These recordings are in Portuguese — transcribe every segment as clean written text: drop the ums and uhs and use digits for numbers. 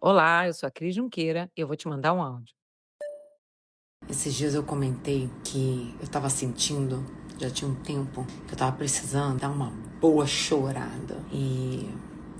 Olá, eu sou a Cris Junqueira e eu vou te mandar um áudio. Esses dias eu comentei que eu tava sentindo, já tinha um tempo, que eu tava precisando dar uma boa chorada. E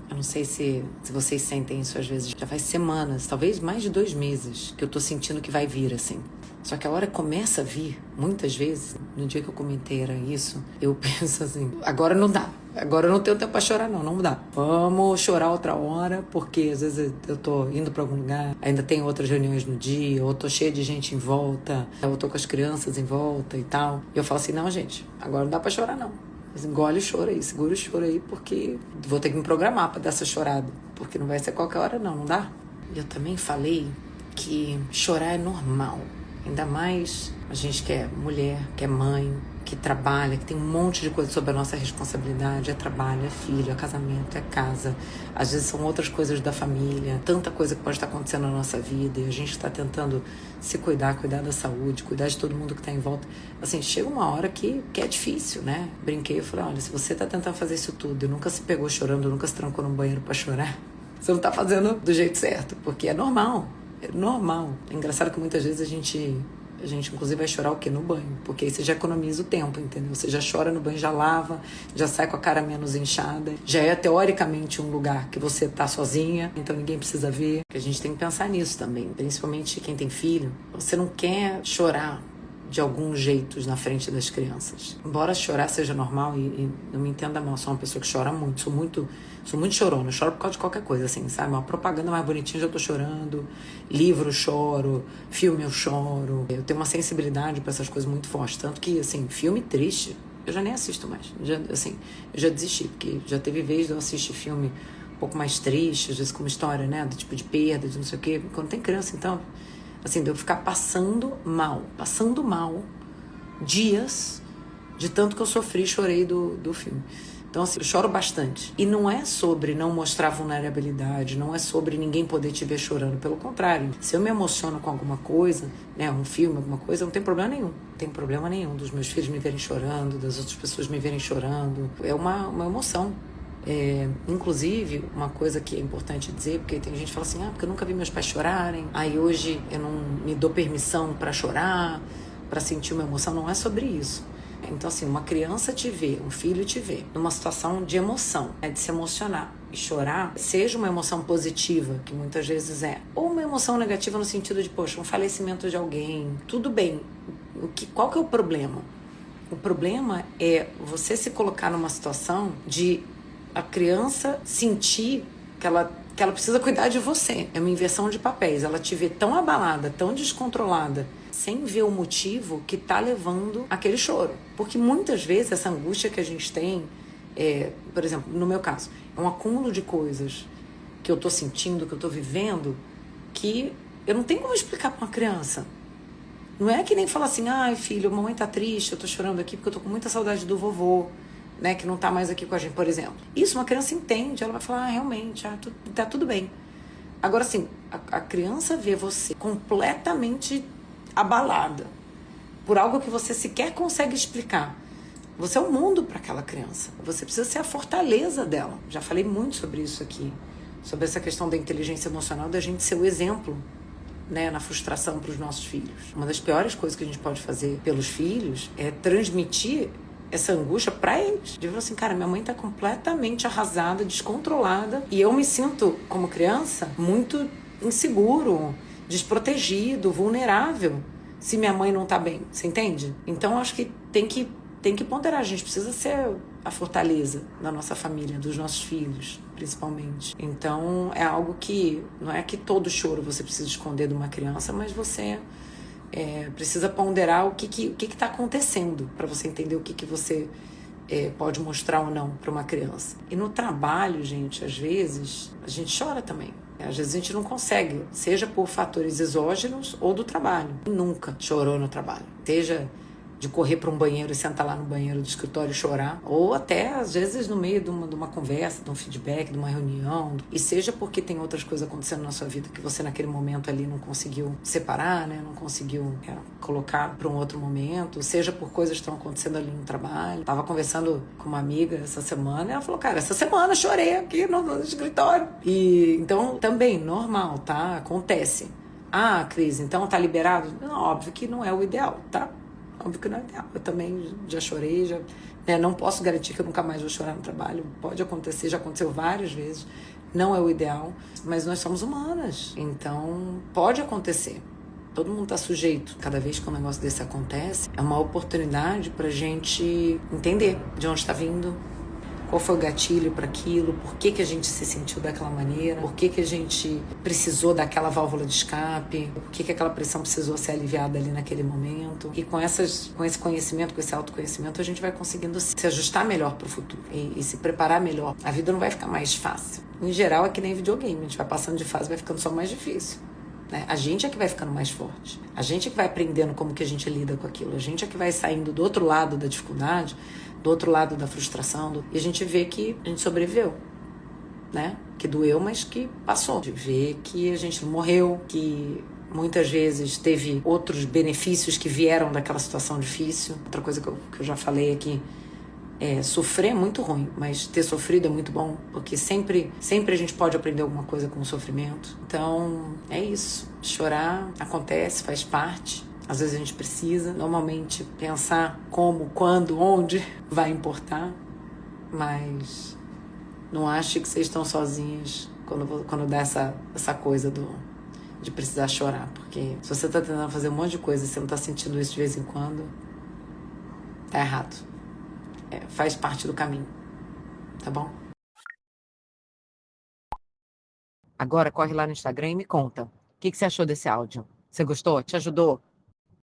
eu não sei se vocês sentem isso às vezes. Já faz semanas, talvez mais de 2 meses, que eu tô sentindo que vai vir assim. Só que a hora começa a vir, muitas vezes, no dia que eu comentei era isso, eu penso assim, agora não dá. Agora eu não tenho tempo pra chorar, não dá. Vamos chorar outra hora, porque às vezes eu tô indo pra algum lugar, ainda tem outras reuniões no dia, ou tô cheia de gente em volta, ou tô com as crianças em volta e tal. E eu falo assim, não, gente, agora não dá pra chorar, não. Mas engole o choro aí, segura o choro aí, porque vou ter que me programar pra dar essa chorada. Porque não vai ser qualquer hora, não dá? E eu também falei que chorar é normal. Ainda mais a gente que é mulher, que é mãe, que trabalha, que tem um monte de coisa sobre a nossa responsabilidade. É trabalho, é filho, é casamento, é casa. Às vezes são outras coisas da família. Tanta coisa que pode estar acontecendo na nossa vida. E a gente está tentando se cuidar da saúde, cuidar de todo mundo que está em volta. Assim, chega uma hora que é difícil, né? Brinquei e falei, olha, se você está tentando fazer isso tudo e nunca se pegou chorando, nunca se trancou no banheiro para chorar, você não está fazendo do jeito certo. Porque é normal. É normal. É engraçado que muitas vezes a gente inclusive vai chorar o quê? No banho. Porque aí você já economiza o tempo, entendeu? Você já chora no banho, já lava, já sai com a cara menos inchada. Já é teoricamente um lugar que você tá sozinha, então ninguém precisa ver. A gente tem que pensar nisso também. Principalmente quem tem filho. Você não quer chorar de alguns jeitos na frente das crianças. Embora chorar seja normal e não me entenda mal, sou uma pessoa que chora muito, sou muito chorona, eu choro por causa de qualquer coisa, assim, sabe? Uma propaganda mais bonitinha, já tô chorando, livro eu choro, filme eu choro. Eu tenho uma sensibilidade para essas coisas muito forte, tanto que, assim, filme triste, eu já nem assisto mais. Eu já desisti, porque já teve vez de eu assistir filme um pouco mais triste, às vezes com uma história, né, do tipo de perda, de não sei o quê. Quando tem criança, então, assim, de eu ficar passando mal, dias, de tanto que eu sofri e chorei do filme. Então, assim, eu choro bastante. E não é sobre não mostrar vulnerabilidade, não é sobre ninguém poder te ver chorando. Pelo contrário, se eu me emociono com alguma coisa, né, um filme, alguma coisa, não tem problema nenhum. Não tem problema nenhum dos meus filhos me verem chorando, das outras pessoas me verem chorando. É uma emoção. Inclusive, uma coisa que é importante dizer, porque tem gente que fala assim, porque eu nunca vi meus pais chorarem, aí hoje eu não me dou permissão para chorar, para sentir uma emoção. Não é sobre isso. Então, assim, uma criança te vê, um filho te vê numa situação de emoção, de se emocionar e chorar, seja uma emoção positiva, que muitas vezes é, ou uma emoção negativa no sentido de, poxa, um falecimento de alguém, tudo bem. Qual que é o problema? O problema é você se colocar numa situação de a criança sentir que ela precisa cuidar de você. É uma inversão de papéis. Ela te vê tão abalada, tão descontrolada, sem ver o motivo que tá levando aquele choro. Porque muitas vezes essa angústia que a gente tem, por exemplo, no meu caso, é um acúmulo de coisas que eu tô sentindo, que eu tô vivendo, que eu não tenho como explicar para uma criança. Não é que nem falar assim, ai filho, mamãe tá triste, eu tô chorando aqui porque eu tô com muita saudade do vovô, né, que não tá mais aqui com a gente, por exemplo. Isso uma criança entende, ela vai falar, realmente, tá tudo bem. Agora, assim, a criança vê você completamente abalada por algo que você sequer consegue explicar. Você é um mundo para aquela criança. Você precisa ser a fortaleza dela. Já falei muito sobre isso aqui, sobre essa questão da inteligência emocional, da gente ser o exemplo, né, na frustração para os nossos filhos. Uma das piores coisas que a gente pode fazer pelos filhos é transmitir essa angústia para eles. De falar assim, cara, minha mãe tá completamente arrasada, descontrolada, e eu me sinto, como criança, muito inseguro, desprotegido, vulnerável, se minha mãe não tá bem. Você entende? Então, acho que tem que ponderar. A gente precisa ser a fortaleza da nossa família, dos nossos filhos, principalmente. Então, é algo que não é que todo choro você precisa esconder de uma criança, mas você precisa ponderar o que está acontecendo para você entender o que você pode mostrar ou não para uma criança. E no trabalho, gente, às vezes a gente chora também. Às vezes a gente não consegue, seja por fatores exógenos ou do trabalho. Nunca chorou no trabalho. Seja de correr para um banheiro e sentar lá no banheiro do escritório e chorar, ou até às vezes no meio de uma conversa, de um feedback, de uma reunião, e seja porque tem outras coisas acontecendo na sua vida que você naquele momento ali não conseguiu separar, né? Não conseguiu colocar para um outro momento, seja por coisas que estão acontecendo ali no trabalho. Tava conversando com uma amiga essa semana e ela falou, cara, essa semana chorei aqui no escritório. E então também normal, tá? Acontece. Ah, Cris, então tá liberado? Não, óbvio que não é o ideal, tá? Óbvio que não é ideal. Eu também já chorei, né, não posso garantir que eu nunca mais vou chorar no trabalho. Pode acontecer, já aconteceu várias vezes. Não é o ideal, mas nós somos humanas. Então, pode acontecer. Todo mundo está sujeito. Cada vez que um negócio desse acontece, é uma oportunidade para a gente entender de onde está vindo, qual foi o gatilho para aquilo, por que a gente se sentiu daquela maneira, por que a gente precisou daquela válvula de escape, por que aquela pressão precisou ser aliviada ali naquele momento. E com esse conhecimento, com esse autoconhecimento, a gente vai conseguindo se ajustar melhor para o futuro e se preparar melhor. A vida não vai ficar mais fácil. Em geral, é que nem videogame, a gente vai passando de fase, vai ficando só mais difícil. Né? A gente é que vai ficando mais forte. A gente é que vai aprendendo como que a gente lida com aquilo. A gente é que vai saindo do outro lado da dificuldade, do outro lado da frustração, e a gente vê que a gente sobreviveu, né? Que doeu, mas que passou. De ver que a gente não morreu, que muitas vezes teve outros benefícios que vieram daquela situação difícil. Outra coisa que eu já falei aqui, sofrer é muito ruim, mas ter sofrido é muito bom, porque sempre a gente pode aprender alguma coisa com o sofrimento. Então, é isso. Chorar acontece, faz parte. Às vezes a gente precisa, normalmente, pensar como, quando, onde vai importar, mas não ache que vocês estão sozinhas quando dá essa coisa de precisar chorar, porque se você está tentando fazer um monte de coisa e você não está sentindo isso de vez em quando, tá errado. Faz parte do caminho, tá bom? Agora corre lá no Instagram e me conta. O que você achou desse áudio? Você gostou? Te ajudou?